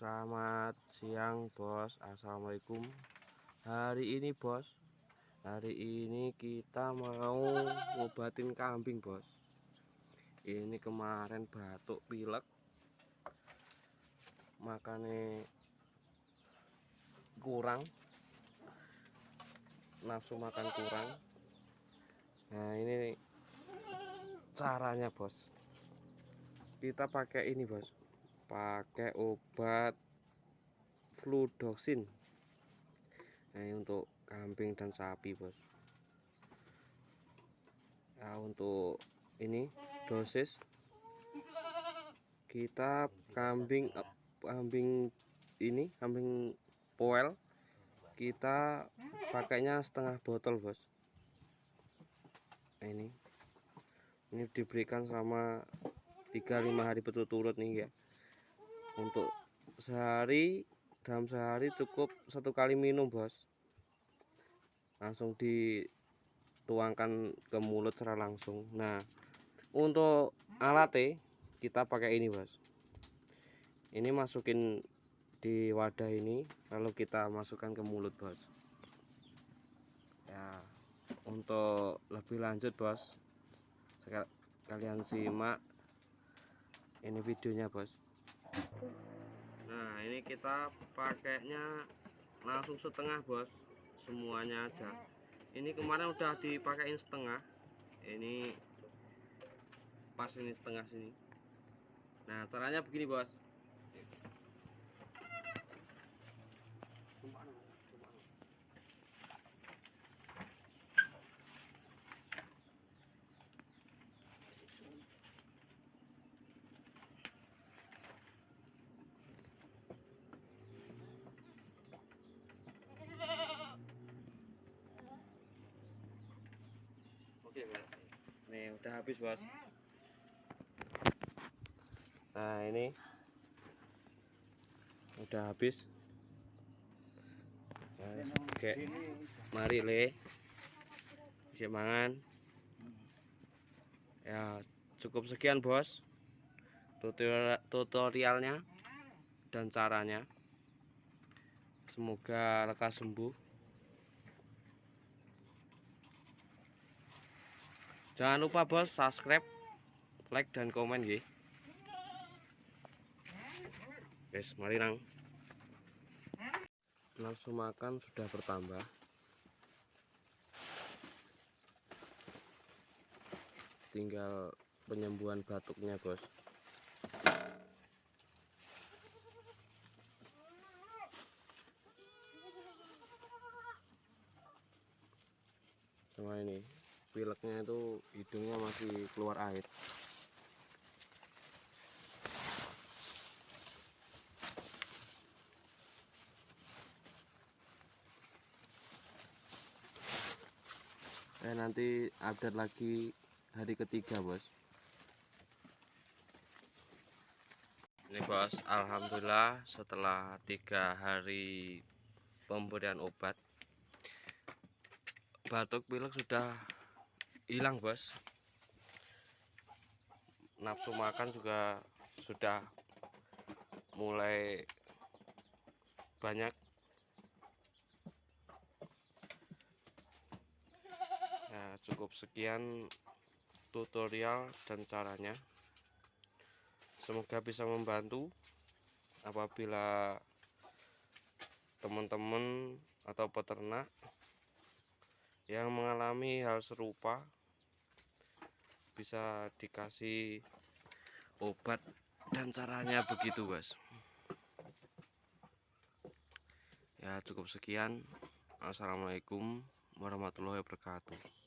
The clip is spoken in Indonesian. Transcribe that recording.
Selamat siang bos. Assalamualaikum. Hari ini bos, kita mau ngobatin kambing bos. Ini kemarin batuk pilek, makannya kurang, nafsu makan kurang. Nah ini caranya bos, kita pakai ini bos, pakai obat fludoxin. Nah ini untuk kambing dan sapi bos. Nah untuk ini dosis, kita kambing poel kita pakainya setengah botol bos. Nah, ini diberikan selama 3-5 hari berturut-turut nih ya. Untuk dalam sehari cukup 1 kali minum bos, langsung dituangkan ke mulut secara langsung. Nah untuk alatnya kita pakai ini bos, ini masukin di wadah ini, lalu kita masukkan ke mulut bos ya. Untuk lebih lanjut bos, kalian simak ini videonya bos. Nah ini kita pakainya langsung setengah bos, semuanya aja. Ini kemarin udah dipakein setengah, ini pas ini setengah sini. Nah caranya begini bos. Oke bos, nih udah habis bos. Nah ini udah habis. Oke, mari le, bisa mangan ya. Cukup sekian bos tutorialnya dan caranya. Semoga lekas sembuh. Jangan lupa bos subscribe, like dan komen ya. Guys, mari nang. Nafsu makan sudah bertambah. Tinggal penyembuhan batuknya bos. Sama ini pileknya itu, hidungnya masih keluar air. Nanti update lagi hari ketiga bos. Ini bos, alhamdulillah setelah 3 hari pemberian obat, batuk pilek sudah hilang bos. Nafsu makan juga sudah mulai banyak. Nah, cukup sekian tutorial dan caranya. Semoga bisa membantu apabila teman-teman atau peternak yang mengalami hal serupa bisa dikasih obat dan caranya begitu bos. Ya cukup sekian. Assalamualaikum warahmatullahi wabarakatuh.